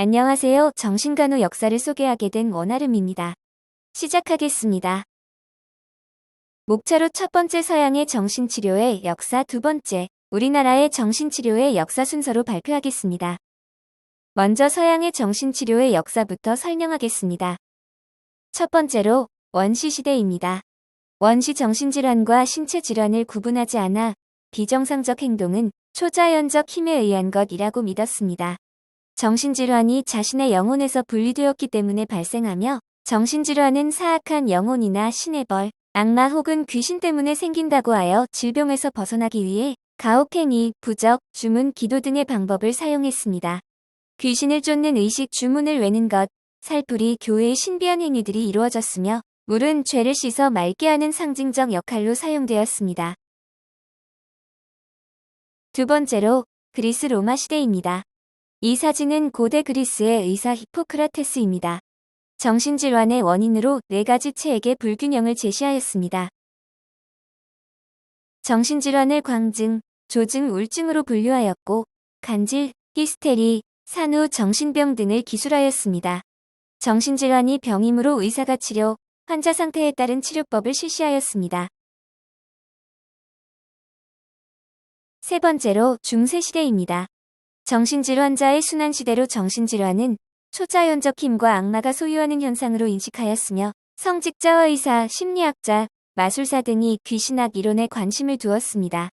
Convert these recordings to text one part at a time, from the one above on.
안녕하세요. 정신간호 역사를 소개하게 된 원아름입니다. 시작하겠습니다. 목차로 첫 번째 서양의 정신치료의 역사, 두 번째 우리나라의 정신치료의 역사 순서로 발표하겠습니다. 먼저 서양의 정신치료의 역사부터 설명하겠습니다. 첫 번째로 원시시대입니다. 원시 정신질환과 신체질환을 구분하지 않아 비정상적 행동은 초자연적 힘에 의한 것이라고 믿었습니다. 정신질환이 자신의 영혼에서 분리되었기 때문에 발생하며 정신질환은 사악한 영혼이나 신의 벌, 악마 혹은 귀신 때문에 생긴다고 하여 질병에서 벗어나기 위해 가혹행위, 부적, 주문, 기도 등의 방법을 사용했습니다. 귀신을 쫓는 의식, 주문을 외는 것, 살풀이, 교회의 신비한 행위들이 이루어졌으며 물은 죄를 씻어 맑게 하는 상징적 역할로 사용되었습니다. 두 번째로 그리스 로마 시대입니다. 이 사진은 고대 그리스의 의사 히포크라테스입니다. 정신질환의 원인으로 4가지 체액의 불균형을 제시하였습니다. 정신질환을 광증, 조증, 우울증으로 분류하였고 간질, 히스테리, 산후, 정신병 등을 기술하였습니다. 정신질환이 병이므로 의사가 치료, 환자 상태에 따른 치료법을 실시하였습니다. 세 번째로 중세시대입니다. 정신질환자의 순환시대로 정신질환은 초자연적 힘과 악마가 소유하는 현상으로 인식하였으며 성직자와 의사, 심리학자, 마술사 등이 귀신학 이론에 관심을 두었습니다.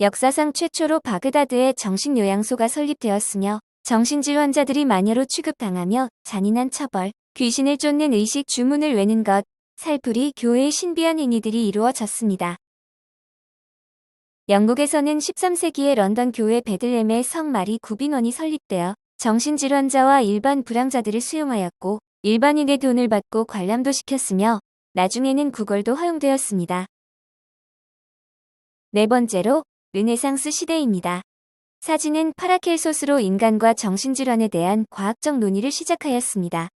역사상 최초로 바그다드에 정신요양소가 설립되었으며 정신질환자들이 마녀로 취급당하며 잔인한 처벌, 귀신을 쫓는 의식, 주문을 외는 것, 살풀이, 교회의 신비한 행위들이 이루어졌습니다. 영국에서는 13세기에 런던 교회 베들렘의 성 마리 구빈원이 설립되어 정신질환자와 일반 불황자들을 수용하였고 일반인의 돈을 받고 관람도 시켰으며 나중에는 구걸도 허용되었습니다. 네 번째로 르네상스 시대입니다. 사진은 파라켈소스로 인간과 정신질환에 대한 과학적 논의를 시작하였습니다.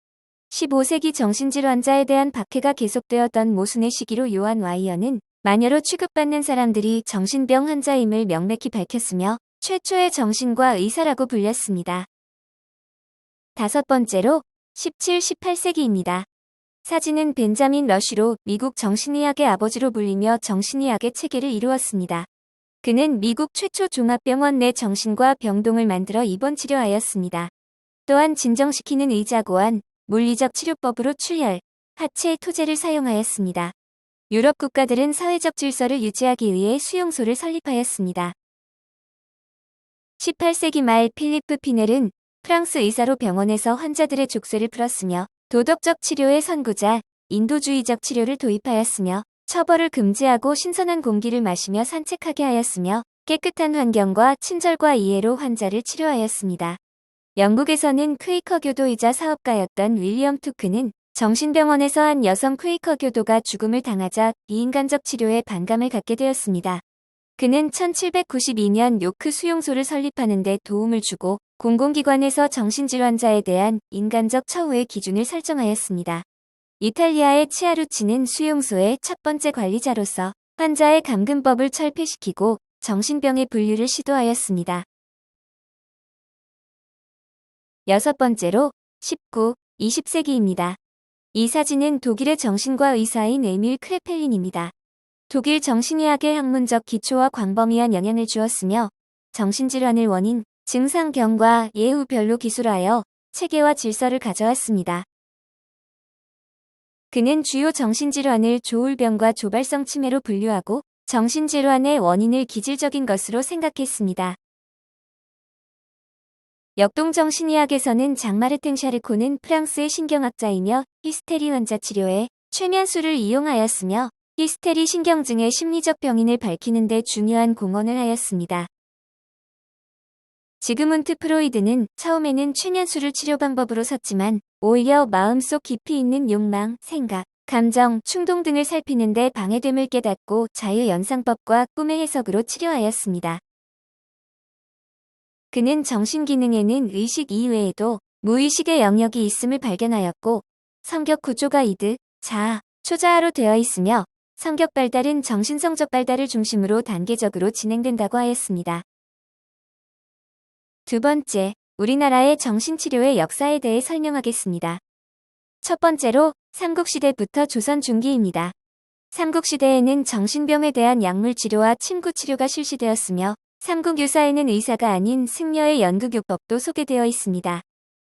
15세기 정신질환자에 대한 박해가 계속되었던 모순의 시기로 요한 와이어는 마녀로 취급받는 사람들이 정신병 환자임을 명백히 밝혔으며 최초의 정신과 의사라고 불렸습니다. 다섯 번째로 17, 18세기입니다. 사진은 벤자민 러쉬로 미국 정신의학의 아버지로 불리며 정신의학의 체계를 이루었습니다. 그는 미국 최초 종합병원 내 정신과 병동을 만들어 입원 치료하였습니다. 또한 진정시키는 의자고안, 물리적 치료법으로 출혈, 하체, 토제를 사용하였습니다. 유럽 국가들은 사회적 질서를 유지하기 위해 수용소를 설립하였습니다. 18세기 말 필리프 피넬은 프랑스 의사로 병원에서 환자들의 족쇄를 풀었으며 도덕적 치료의 선구자, 인도주의적 치료를 도입하였으며 처벌을 금지하고 신선한 공기를 마시며 산책하게 하였으며 깨끗한 환경과 친절과 이해로 환자를 치료하였습니다. 영국에서는 퀘이커 교도이자 사업가였던 윌리엄 투크는 정신병원에서 한 여성 퀘이커 교도가 죽음을 당하자 비인간적 치료에 반감을 갖게 되었습니다. 그는 1792년 요크 수용소를 설립하는 데 도움을 주고 공공기관에서 정신질환자에 대한 인간적 처우의 기준을 설정하였습니다. 이탈리아의 치아루치는 수용소의 첫 번째 관리자로서 환자의 감금법을 철폐시키고 정신병의 분류를 시도하였습니다. 여섯 번째로 19, 20세기입니다. 이 사진은 독일의 정신과 의사인 에밀 크레펠린입니다. 독일 정신의학의 학문적 기초와 광범위한 영향을 주었으며 정신질환을 원인, 증상경과 예후별로 기술하여 체계와 질서를 가져왔습니다. 그는 주요 정신질환을 조울병과 조발성 치매로 분류하고 정신질환의 원인을 기질적인 것으로 생각했습니다. 역동정신의학에서는 장마르탱 샤르코는 프랑스의 신경학자이며 히스테리 환자 치료에 최면술을 이용하였으며 히스테리 신경증의 심리적 병인을 밝히는 데 중요한 공헌을 하였습니다. 지그문트 프로이드는 처음에는 최면술을 치료 방법으로 썼지만 오히려 마음속 깊이 있는 욕망, 생각, 감정, 충동 등을 살피는 데 방해됨을 깨닫고 자유연상법과 꿈의 해석으로 치료하였습니다. 그는 정신기능에는 의식 이외에도 무의식의 영역이 있음을 발견하였고 성격 구조가 이드, 자아, 초자아로 되어 있으며 성격 발달은 정신성적 발달을 중심으로 단계적으로 진행된다고 하였습니다. 두 번째, 우리나라의 정신치료의 역사에 대해 설명하겠습니다. 첫 번째로 삼국시대부터 조선 중기입니다. 삼국시대에는 정신병에 대한 약물 치료와 침구 치료가 실시되었으며 삼국유사에는 의사가 아닌 승려의 연극요법도 소개되어 있습니다.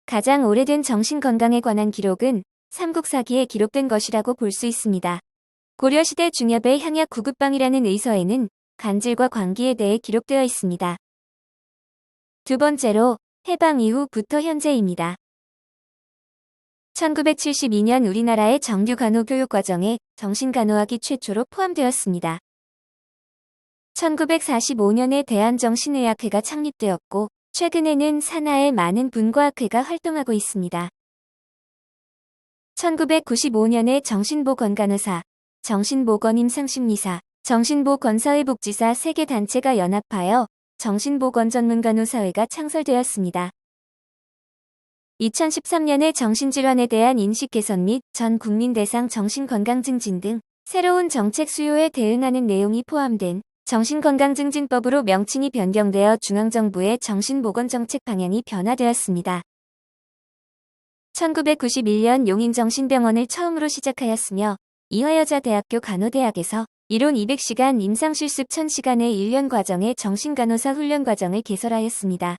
가장 오래된 정신건강에 관한 기록은 삼국사기에 기록된 것이라고 볼 수 있습니다. 고려시대 중엽의 향약 구급방이라는 의서에는 간질과 광기에 대해 기록되어 있습니다. 두 번째로 해방 이후부터 현재입니다. 1972년 우리나라의 정규 간호 교육 과정에 정신간호학이 최초로 포함되었습니다. 1945년에 대한정신의학회가 창립되었고 최근에는 산하의 많은 분과학회가 활동하고 있습니다. 1995년에 정신보건간호사, 정신보건임상심리사, 정신보건사회복지사 3개 단체가 연합하여 정신보건전문간호사회가 창설되었습니다. 2013년에 정신질환에 대한 인식 개선 및 전 국민 대상 정신건강증진 등 새로운 정책 수요에 대응하는 내용이 포함된 정신건강증진법으로 명칭이 변경되어 중앙정부의 정신보건정책 방향이 변화되었습니다. 1991년 용인정신병원을 처음으로 시작하였으며 이화여자대학교 간호대학에서 이론 200시간 임상실습 1000시간의 1년 과정의 정신간호사 훈련 과정을 개설하였습니다.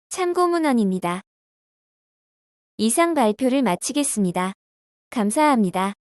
참고문헌입니다. 이상 발표를 마치겠습니다. 감사합니다.